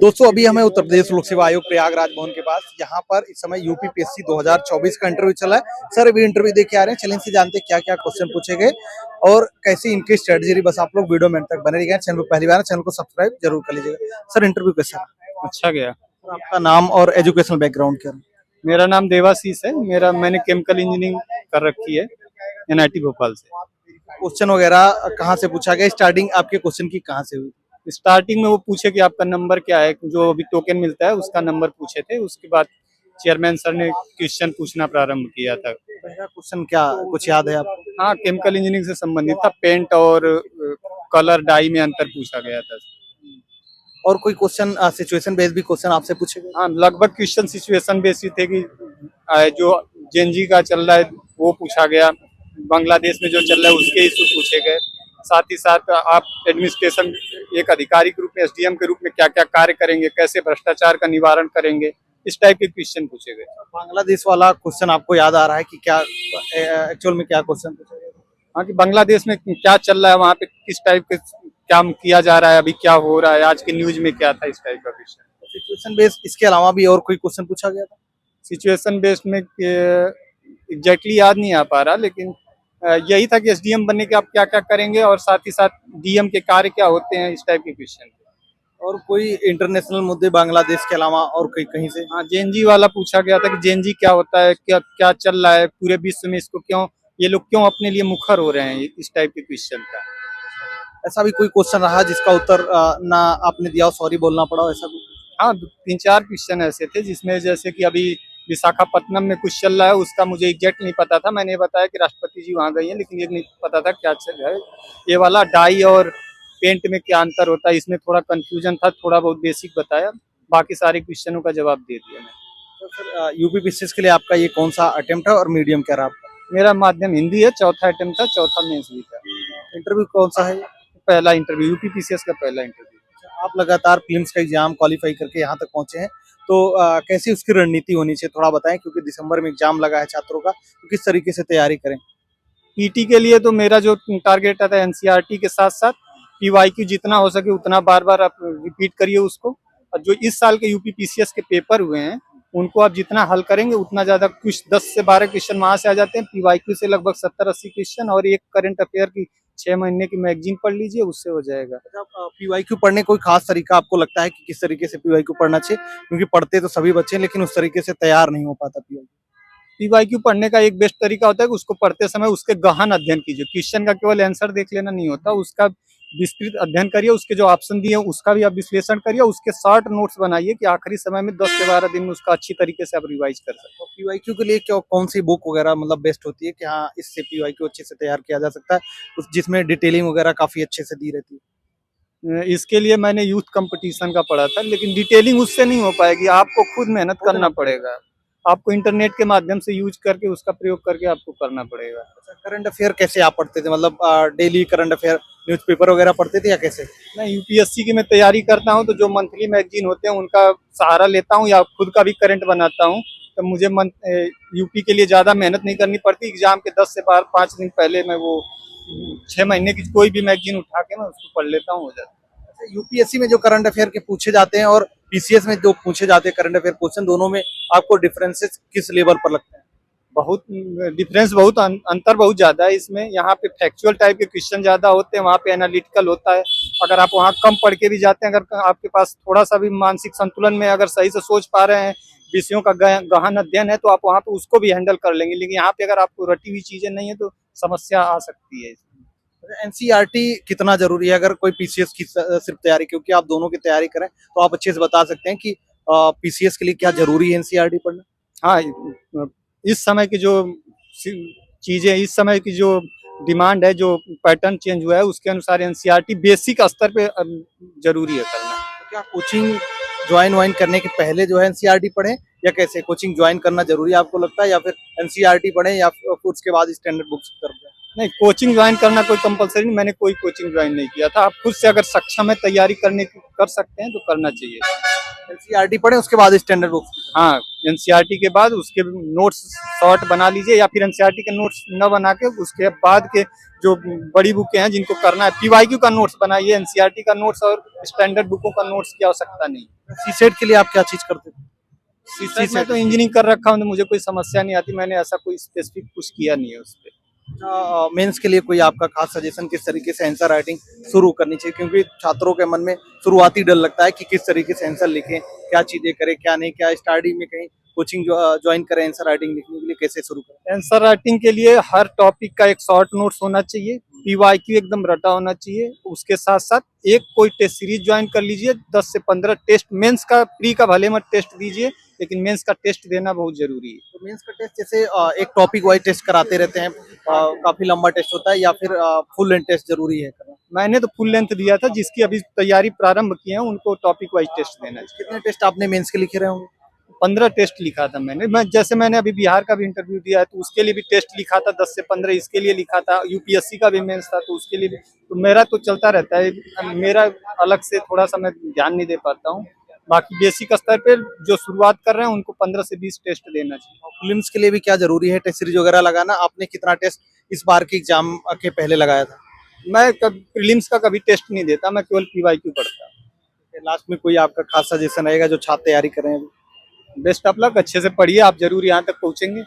दोस्तों अभी हमें उत्तर प्रदेश लोक सेवा आयोग प्रयागराज भवन के पास, यहाँ पर इस समय यूपीपीएससी 2024 का इंटरव्यू चला है। सर अभी इंटरव्यू दे के आ रहे हैं, चलें से जानते हैं क्या क्या क्वेश्चन पूछे गए और कैसी इनकी स्ट्रेटजी रही। बस आप लोग वीडियो में अंत तक बने रहिएगा। चैनल पर पहली बार है, चैनल को सब्सक्राइब जरूर कर लीजिएगा। सर इंटरव्यू कैसा रहा? अच्छा गया। सर आपका नाम और एजुकेशनल बैकग्राउंड क्या है? मेरा नाम देवाशीष है। मैंने केमिकल इंजीनियरिंग कर रखी है एनआईटी भोपाल से। क्वेश्चन वगैरह कहाँ से पूछा गया? स्टार्टिंग आपके क्वेश्चन की कहाँ से हुई? स्टार्टिंग में वो पूछे कि आपका नंबर क्या है, जो अभी टोकन मिलता है उसका नंबर पूछे थे। उसके बाद चेयरमैन सर ने क्वेश्चन पूछना प्रारंभ किया था। पहला क्वेश्चन क्या कुछ याद है आपको? हाँ, केमिकल इंजीनियरिंग से संबंधित था। पेंट और कलर डाई में अंतर पूछा गया था। और कोई क्वेश्चन सिचुएशन बेस्ड भी क्वेश्चन आपसे पूछे गए? हाँ, लगभग क्वेश्चन सिचुएशन बेसिस थे कि जो जेएनजी का चल रहा है वो पूछा गया, बांग्लादेश में जो चल रहा है उसके इशू पूछे गए। साथ ही साथ आप एडमिनिस्ट्रेशन एक अधिकारी के रूप में, एसडीएम के रूप में क्या क्या कार्य करेंगे, कैसे भ्रष्टाचार का निवारण करेंगे, इस टाइप के क्वेश्चन पूछे गए। बांग्लादेश वाला क्वेश्चन आपको याद आ रहा है कि क्या एक्चुअल में क्या क्वेश्चन पूछा गया? हाँ, कि बांग्लादेश में क्या चल रहा है, वहाँ पे किस टाइप के क्या किया जा रहा है, अभी क्या हो रहा है, आज के न्यूज में क्या था, इस टाइप का क्वेश्चन। सिचुएशन बेस्ड इसके अलावा भी और कोई क्वेश्चन पूछा गया था? सिचुएशन बेस्ड में एग्जैक्टली याद नहीं आ पा रहा, लेकिन यही था कि एसडीएम बनने के आप क्या क्या करेंगे और साथ ही साथ डीएम के कार्य क्या होते हैं, इस टाइप के क्वेश्चन। और कोई इंटरनेशनल मुद्दे बांग्लादेश के अलावा और कोई कहीं से? हाँ, जेएनजी वाला पूछा गया था कि जेएनजी क्या होता है, क्या क्या चल रहा है पूरे विश्व में, इसको क्यों ये लोग क्यों अपने लिए मुखर हो रहे हैं, इस टाइप के क्वेश्चन था। ऐसा भी कोई क्वेश्चन रहा जिसका उत्तर ना आपने दिया हो, सॉरी बोलना पड़ा हो, ऐसा कुछ? हाँ, 3-4 क्वेश्चन ऐसे थे जिसमें जैसे कि अभी विशाखापट्टनम में कुछ चल रहा है, उसका मुझे एग्जैक्ट नहीं पता था। मैंने बताया कि राष्ट्रपति जी वहाँ गई हैं, लेकिन ये नहीं पता था क्या चल रहा है। ये वाला डाई और पेंट में क्या अंतर होता है, इसमें थोड़ा कंफ्यूजन था। थोड़ा बहुत बेसिक बताया, बाकी सारे क्वेश्चनों का जवाब दे दिया मैंने। तो सर यूपीपीएससी के लिए आपका ये कौन सा अटेम्प्ट है और मीडियम क्या रहा आपका? मेरा माध्यम हिंदी है, चौथा अटेम्प्ट था, चौथा मेंस भी था। इंटरव्यू कौन सा है? पहला इंटरव्यू, यूपीपीसीएस का पहला इंटरव्यू। आप लगातार प्रीलिम्स का एग्जाम क्वालिफाई करके यहाँ तक पहुंचे हैं, तो कैसी उसकी रणनीति होनी चाहिए थोड़ा बताएं, क्योंकि दिसंबर में एग्जाम लगा है छात्रों का, तो किस तरीके से तैयारी करें? पीटी के लिए तो मेरा जो टारगेट था एनसीईआरटी के साथ साथ पीवाईक्यू जितना हो सके उतना बार बार आप रिपीट करिए उसको। और जो इस साल के यूपीपीसीएस के पेपर हुए हैं उनको आप जितना हल करेंगे उतना ज्यादा, कुछ 10 से 12 क्वेश्चन वहां से आ जाते हैं। पीवाईक्यू से लगभग 70-80 क्वेश्चन और एक करंट अफेयर की 6 महीने की मैगजीन पढ़ लीजिए, उससे हो जाएगा। पीवाईक्यू पढ़ने कोई खास तरीका आपको लगता है कि किस तरीके से पीवाईक्यू पढ़ना चाहिए? क्योंकि पढ़ते तो सभी बच्चे हैं, लेकिन उस तरीके से तैयार नहीं हो पाता पीवाईक्यू। पीवाईक्यू पढ़ने का एक बेस्ट तरीका होता है कि उसको पढ़ते समय उसके गहन अध्ययन कीजिए। क्वेश्चन का केवल आंसर देख लेना नहीं होता, उसका विस्तृत अध्ययन करिए, उसके जो ऑप्शन दिए हैं उसका भी आप विश्लेषण करिए, उसके शॉर्ट नोट्स बनाइए कि आखिरी समय में 10 से 12 दिन में उसका अच्छी तरीके से आप रिवाइज कर सकते तो पीवाईक्यू के लिए क्या कौन सी बुक वगैरह मतलब बेस्ट होती है कि हाँ इससे पीवाईक्यू अच्छे से तैयार किया जा सकता है, जिसमें डिटेलिंग वगैरह काफी अच्छे से दी रहती है? हैं। इसके लिए मैंने यूथ कंपटीशन का पढ़ा था, लेकिन डिटेलिंग उससे नहीं हो पाएगी, आपको खुद मेहनत करना पड़ेगा। आपको इंटरनेट के माध्यम से यूज करके उसका प्रयोग करके आपको करना पड़ेगा। करंट अफेयर कैसे आप पढ़ते थे, मतलब डेली करंट अफेयर न्यूज़पेपर वगैरह पढ़ते थे या कैसे? मैं यूपीएससी की मैं तैयारी करता हूं, तो जो मंथली मैगजीन होते हैं उनका सहारा लेता हूं या खुद का भी करंट बनाता हूं। तो मुझे यूपी के लिए ज्यादा मेहनत नहीं करनी पड़ती। एग्जाम के 10 से 5 दिन पहले मैं वो 6 महीने की कोई भी मैगजीन उठा के मैं उसको पढ़ लेता हूँ, हो जाता है। यूपीएससी में जो करंट अफेयर के पूछे जाते हैं और पीसीएस में जो पूछे जाते हैं करंट अफेयर क्वेश्चन, दोनों में आपको डिफरेंसेस किस लेवल पर लगते हैं? बहुत डिफरेंस, बहुत अंतर बहुत ज्यादा है इसमें। यहाँ पे फैक्चुअल टाइप के क्वेश्चन ज्यादा होते हैं, वहाँ पे एनालिटिकल होता है। अगर आप वहाँ कम पढ़ के भी जाते हैं, अगर आपके पास थोड़ा सा भी मानसिक संतुलन में अगर सही से सोच पा रहे हैं, विषयों का गहन अध्ययन है, तो आप वहाँ पे उसको भी हैंडल कर लेंगे। लेकिन यहाँ पे अगर आपको रटी हुई चीजें नहीं है तो समस्या आ सकती है। एनसीईआरटी कितना जरूरी है अगर कोई पीसीएस की सिर्फ तैयारी, क्योंकि आप दोनों की तैयारी करें तो आप अच्छे से बता सकते हैं कि पीसीएस के लिए क्या जरूरी है एनसीईआरटी पढ़ना? हाँ, इस समय की जो चीजें, इस समय की जो डिमांड है, जो पैटर्न चेंज हुआ है, उसके अनुसार एनसीईआरटी बेसिक स्तर पे जरूरी है करना। तो क्या कोचिंग ज्वाइन वाइन करने के पहले जो है एनसीईआरटी पढ़ें या कैसे? कोचिंग ज्वाइन करना जरूरी है आपको लगता है, या फिर एनसीईआरटी पढ़ें या फिर उसके बाद स्टैंडर्ड बुक्स की तरफ जाएं? नहीं, कोचिंग ज्वाइन करना कोई कंपलसरी नहीं। मैंने कोई कोचिंग ज्वाइन नहीं किया था। आप खुद से अगर सक्षम है तैयारी करने की, कर सकते हैं तो करना चाहिए। एनसीईआरटी पढ़े उसके बाद स्टैंडर्ड बुक्स। हाँ, एनसीईआरटी के बाद उसके नोट्स शॉर्ट बना लीजिए, या फिर एनसीईआरटी के नोट्स न बना के उसके बाद के जो बड़ी बुकें हैं जिनको करना है, पीवाईक्यू का नोट्स बनाइए, एनसीईआरटी का नोट्स और स्टैंडर्ड बुकों का नोट्स की आवश्यकता नहीं। सीसेट के लिए आप क्या चीज करते थे? सीसेट में तो इंजीनियरिंग कर रखा हूँ तो मुझे कोई समस्या नहीं आती, मैंने ऐसा कोई स्पेसिफिक कुछ किया नहीं है उस पर। मेंस के लिए कोई आपका खास सजेशन किस तरीके से आंसर राइटिंग शुरू करनी चाहिए, क्योंकि छात्रों के मन में शुरुआती डर लगता है कि किस तरीके से आंसर लिखें, क्या चीजें करें क्या नहीं, क्या स्टडी में कहीं कोचिंग ज्वाइन करें आंसर राइटिंग लिखने के लिए, कैसे शुरू करें? आंसर राइटिंग के लिए हर टॉपिक का एक शॉर्ट नोट्स होना चाहिए, पीवाईक्यू एकदम रटा होना चाहिए, उसके साथ साथ एक कोई टेस्ट सीरीज ज्वाइन कर लीजिए, 10 से 15 टेस्ट, मेंस का प्री का भले मत टेस्ट दीजिए, लेकिन मेंस का टेस्ट देना बहुत जरूरी है। तो मेंस का टेस्ट जैसे एक टॉपिक वाइज टेस्ट कराते रहते हैं, काफी लंबा टेस्ट होता है, या फिर फुल लेंथ टेस्ट जरूरी है करना? मैंने तो फुल लेंथ दिया था, जिसकी अभी तैयारी प्रारंभ की है उनको टॉपिक वाइज टेस्ट देना चाहिए। कितने टेस्ट आपने मेंस के लिखे रहे होंगे? 15 टेस्ट लिखा था मैंने अभी बिहार का भी इंटरव्यू दिया है तो उसके लिए भी टेस्ट लिखा था, 10 से 15 इसके लिए लिखा था, यूपीएससी का भी मेंस था तो उसके लिए भी। तो मेरा तो चलता रहता है, मेरा अलग से थोड़ा सा मैं ध्यान नहीं दे पाता हूँ। बाकी बेसिक स्तर पे जो शुरुआत कर रहे हैं उनको 15 से 20 टेस्ट देना चाहिए। प्रीलिम्स के लिए भी क्या जरूरी है टेस्ट सीरीज वगैरह लगाना? आपने कितना टेस्ट इस बार के एग्जाम के पहले लगाया था? मैं प्रीलिम्स का कभी टेस्ट नहीं देता, मैं केवल पीवाईक्यू पढ़ता हूँ। लास्ट में कोई आपका खास सजेशन रहेगा जो छात्र तैयारी कर रहे हैं? बेस्ट ऑफ लक, अच्छे से पढ़िए, आप जरूर यहाँ तक पहुँचेंगे।